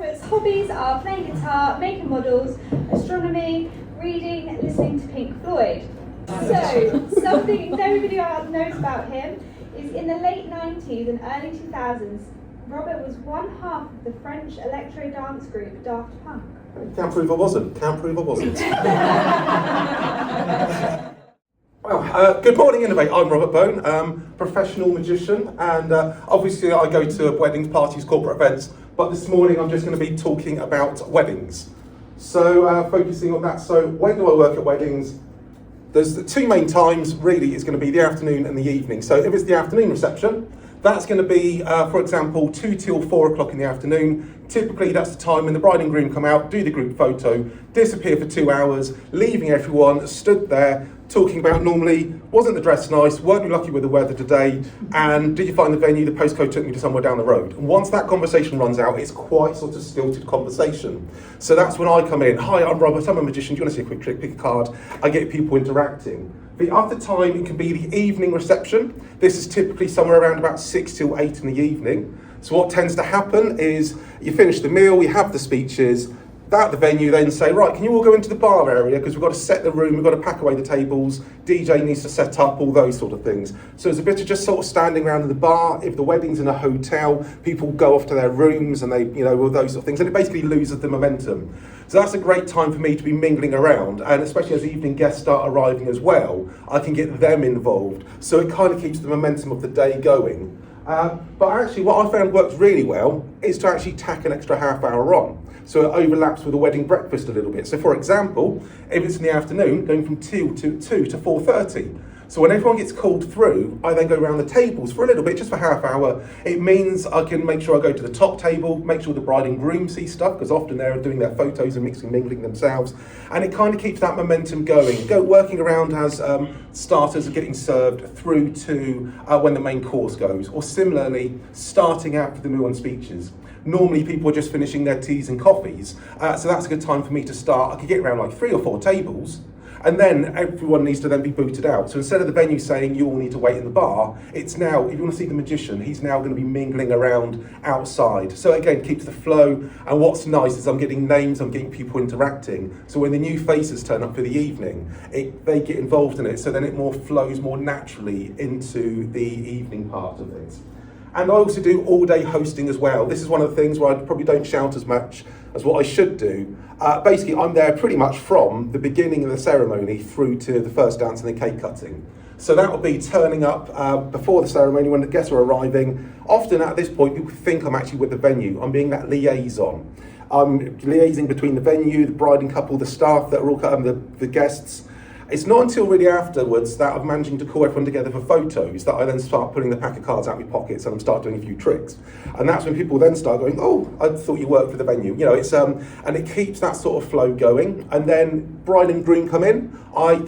Robert's hobbies are playing guitar, making models, astronomy, reading, listening to Pink Floyd. So, something nobody else knows about him is in the late 90s and early 2000s, Robert was one half of the French electro dance group Daft Punk. Can't prove I wasn't. Well, good morning, Innovate. I'm Robert Bone, professional magician, and obviously I go to weddings, parties, corporate events, but this morning I'm just going to be talking about weddings. So focusing on that, so when do I work at weddings? There's the two main times, really, is going to be the afternoon and the evening. So if it's the afternoon reception, that's going to be, for example, 2 till 4 o'clock in the afternoon. Typically, that's the time when the bride and groom come out, do the group photo, disappear for 2 hours, leaving everyone stood there talking about normally, wasn't the dress nice, weren't you lucky with the weather today, and did you find the venue, the postcode took me to somewhere down the road. And once that conversation runs out, it's quite sort of stilted conversation. So that's when I come in, hi, I'm Robert, I'm a magician, do you want to see a quick trick, pick a card, I get people interacting. The other time, it can be the evening reception. This is typically somewhere around about 6 till 8 in the evening. So what tends to happen is you finish the meal, you have the speeches, at the venue then say, right, can you all go into the bar area because we've got to set the room, we've got to pack away the tables, DJ needs to set up, all those sort of things. So there's a bit of just sort of standing around in the bar. If the wedding's in a hotel, people go off to their rooms and they, all those sort of things, and it basically loses the momentum. So that's a great time for me to be mingling around, and especially as the evening guests start arriving as well, I can get them involved. So it kind of keeps the momentum of the day going. But actually what I found works really well is to actually tack an extra half hour on. So it overlaps with the wedding breakfast a little bit. So for example, if it's in the afternoon, going from 2 to 4:30. So when everyone gets called through, I then go around the tables for a little bit, just for half hour. It means I can make sure I go to the top table, make sure the bride and groom see stuff, because often they're doing their photos and mingling themselves. And it kind of keeps that momentum going. Working around as starters are getting served through to when the main course goes. Or similarly, starting after the meal and speeches. Normally people are just finishing their teas and coffees, so that's a good time for me to start. I could get around like 3 or 4 tables, and then everyone needs to then be booted out. So instead of the venue saying you all need to wait in the bar, it's now, if you want to see the magician, he's now going to be mingling around outside. So again, keeps the flow, and what's nice is I'm getting names, I'm getting people interacting. So when the new faces turn up for the evening, they get involved in it, so then it flows more naturally into the evening part of it. And I also do all-day hosting as well. This is one of the things where I probably don't shout as much as what I should do. Basically, I'm there pretty much from the beginning of the ceremony through to the first dance and the cake cutting. So that will be turning up before the ceremony when the guests are arriving. Often at this point, people think I'm actually with the venue. I'm being that liaison. I'm liaising between the venue, the bride and couple, the staff that are all the guests. It's not until really afterwards that I'm managing to call everyone together for photos that I then start putting the pack of cards out of my pockets and I'm start doing a few tricks. And that's when people then start going, oh, I thought you worked for the venue. It's and it keeps that sort of flow going. And then bride and groom come in. I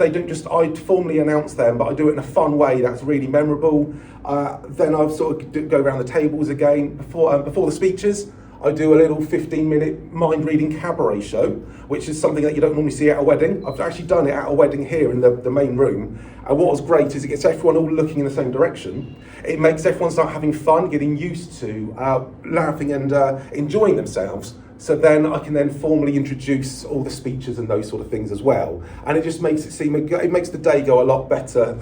formally announce them, but I do it in a fun way that's really memorable. Then I'll sort of go around the tables again before the speeches. I do a little 15-minute mind-reading cabaret show, which is something that you don't normally see at a wedding. I've actually done it at a wedding here in the main room. And what was great is it gets everyone all looking in the same direction. It makes everyone start having fun, getting used to laughing and enjoying themselves. So then I can then formally introduce all the speeches and those sort of things as well. And it just makes it makes the day go a lot better,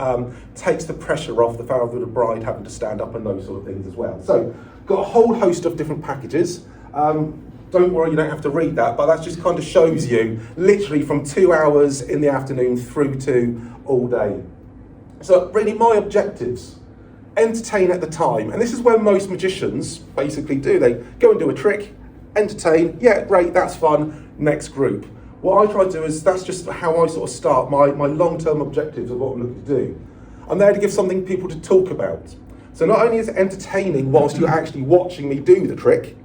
takes the pressure off the father of the bride having to stand up and those sort of things as well. So got a whole host of different packages. Don't worry, you don't have to read that, but that just kind of shows you literally from 2 hours in the afternoon through to all day. So really my objectives, entertain at the time. And this is where most magicians basically do. They go and do a trick, entertain, yeah, great, that's fun, next group. What I try to do is, that's just how I sort of start my long-term objectives of what I'm looking to do. I'm there to give something people to talk about. So not only is it entertaining whilst you're actually watching me do the trick,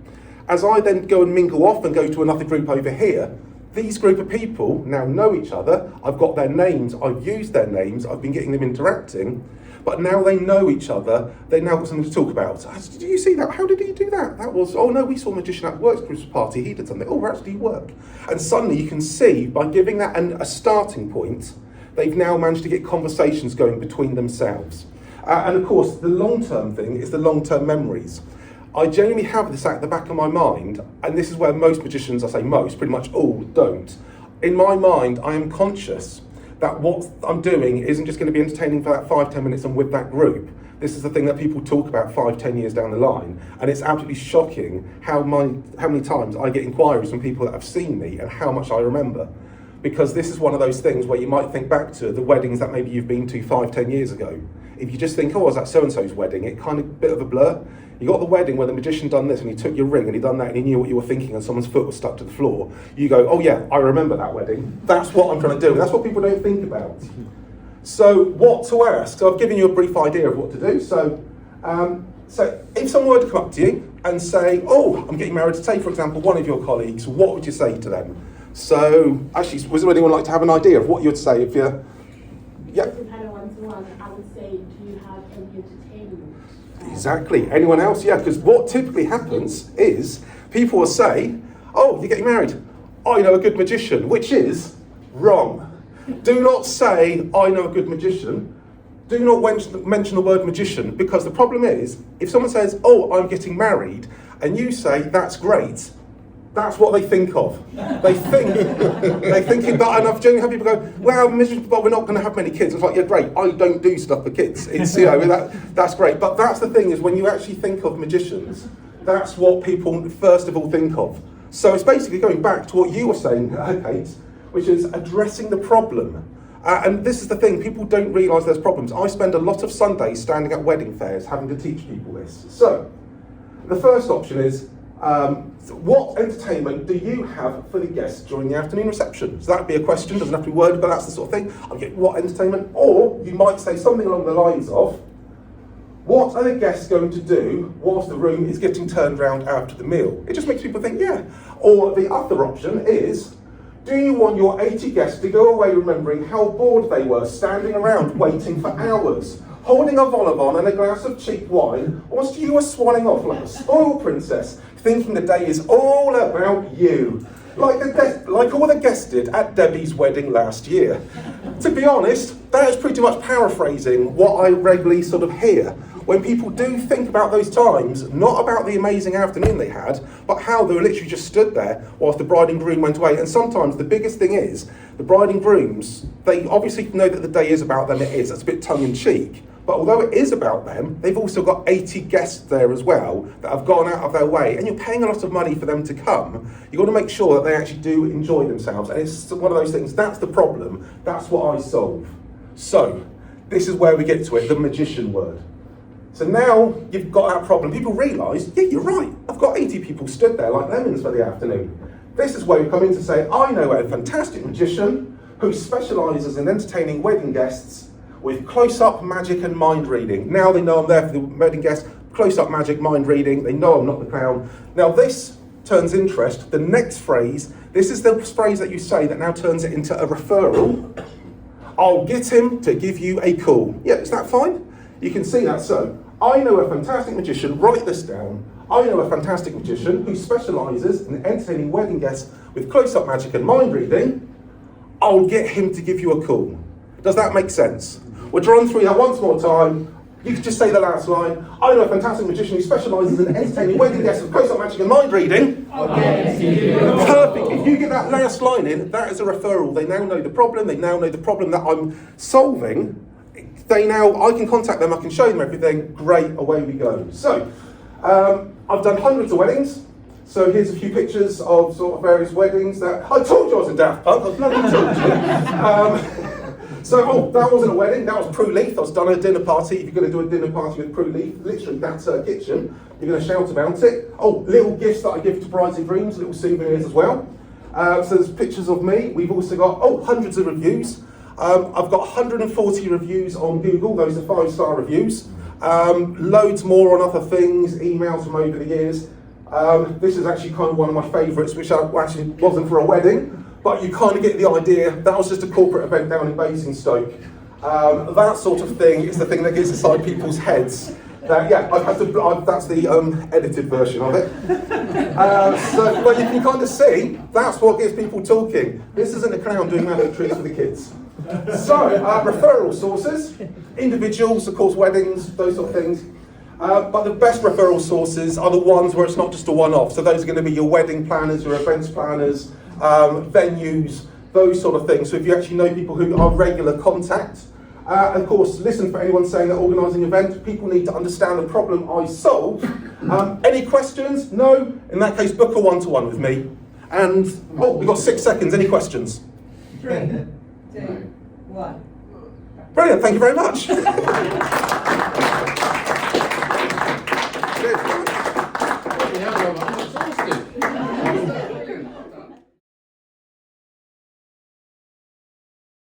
as I then go and mingle off and go to another group over here, these group of people now know each other, I've got their names, I've used their names, I've been getting them interacting, but now they know each other, they now got something to talk about. Did you see that? How did he do that? That was, oh no, we saw a magician at work Christmas party, he did something. Oh, where actually work? And suddenly you can see, by giving that a starting point, they've now managed to get conversations going between themselves. And of course, the long-term thing is the long-term memories. I genuinely have this at the back of my mind, and this is where most magicians, I say most, pretty much all, don't. In my mind, I am conscious that what I'm doing isn't just going to be entertaining for that 5-10 minutes and with that group. This is the thing that people talk about 5-10 years down the line, and it's absolutely shocking how many times I get inquiries from people that have seen me and how much I remember. Because this is one of those things where you might think back to the weddings that maybe you've been to 5-10 years ago. If you just think, oh, was that so-and-so's wedding, it kind of a bit of a blur. You got the wedding where the magician done this and he took your ring and he done that and he knew what you were thinking and someone's foot was stuck to the floor. You go, oh yeah, I remember that wedding. That's what I'm trying to do. And that's what people don't think about. So what to ask? So I've given you a brief idea of what to do. So if someone were to come up to you and say, oh, I'm getting married, say for example, one of your colleagues, what would you say to them? So actually, was there anyone like to have an idea of what you'd say if you're, yeah? Kind of one-to-one, I would say, do you have any entertainment? Exactly. Anyone else? Yeah, because what typically happens is people will say, oh, you're getting married. I know a good magician, which is wrong. Do not say, I know a good magician. Do not mention the word magician, because the problem is, if someone says, oh, I'm getting married, and you say, that's great, that's what they think of. They think, they're thinking that, and I've generally had people go, well, but we're not going to have many kids. It's like, yeah, great, I don't do stuff for kids. It's, you know, that's great. But that's the thing, is when you actually think of magicians, that's what people first of all think of. So it's basically going back to what you were saying, Kate, which is addressing the problem. And this is the thing, people don't realise there's problems. I spend a lot of Sundays standing at wedding fairs having to teach people this. So, the first option is, what entertainment do you have for the guests during the afternoon reception? So that'd be a question, doesn't have to be worded, but that's the sort of thing. Okay, what entertainment? Or you might say something along the lines of, what are the guests going to do whilst the room is getting turned around after the meal? It just makes people think, yeah. Or the other option is, do you want your 80 guests to go away remembering how bored they were standing around waiting for hours, holding a vol au vent and a glass of cheap wine, whilst you were swanning off like a spoiled princess, thinking the day is all about you, like all the guests did at Debbie's wedding last year? To be honest, that is pretty much paraphrasing what I regularly sort of hear when people do think about those times, not about the amazing afternoon they had, but how they were literally just stood there whilst the bride and groom went away. And sometimes the biggest thing is, the bride and grooms, they obviously know that the day is about them, it is, that's a bit tongue-in-cheek. But although it is about them, they've also got 80 guests there as well that have gone out of their way, and you're paying a lot of money for them to come. You've got to make sure that they actually do enjoy themselves. And it's one of those things, that's the problem, that's what I solve. So, this is where we get to it, the magician word. So now you've got that problem. People realise, yeah, you're right. I've got 80 people stood there like lemons for the afternoon. This is where we come in to say, I know a fantastic magician who specialises in entertaining wedding guests with close-up magic and mind reading. Now they know I'm there for the wedding guests, close-up magic, mind reading. They know I'm not the clown. Now this turns interest. The next phrase, this is the phrase that you say that now turns it into a referral. I'll get him to give you a call. Yeah, is that fine? You can see that. So, I know a fantastic magician, write this down. I know a fantastic magician who specialises in entertaining wedding guests with close-up magic and mind reading. I'll get him to give you a call. Does that make sense? We'll run through that once more time. You can just say the last line. I know a fantastic magician who specialises in entertaining wedding guests with close-up magic and mind reading. Perfect. If you get that last line in, that is a referral. They now know the problem. They now know the problem that I'm solving. I can contact them, I can show them everything, great, away we go. So, I've done hundreds of weddings, so here's a few pictures of sort of various weddings that, I told you I was in Daft Punk, I was bloody told you. That wasn't a wedding, that was Prue Leith. I was done at a dinner party. If you're going to do a dinner party with Prue Leith, literally that's her kitchen, you're going to shout about it. Oh, little gifts that I give to brides and grooms, little souvenirs as well. So there's pictures of me. We've also got, hundreds of reviews. I've got 140 reviews on Google, those are 5-star reviews. Loads more on other things, emails from over the years. This is actually kind of one of my favourites, which actually wasn't for a wedding, but you kind of get the idea. That was just a corporate event down in Basingstoke. That sort of thing is the thing that gets inside people's heads. That's the edited version of it. But you can kind of see, that's what gets people talking. This isn't a clown doing magic tricks for the kids. So, referral sources, individuals, of course, weddings, those sort of things. But the best referral sources are the ones where it's not just a one-off. So those are going to be your wedding planners, your events planners, venues, those sort of things. So if you actually know people who are regular contact, of course, listen for anyone saying that organising events, people need to understand the problem I solve. Any questions? No? In that case, book a one-to-one with me. And, oh, we've got 6 seconds. Any questions? 3, 2, 1. Brilliant, thank you very much.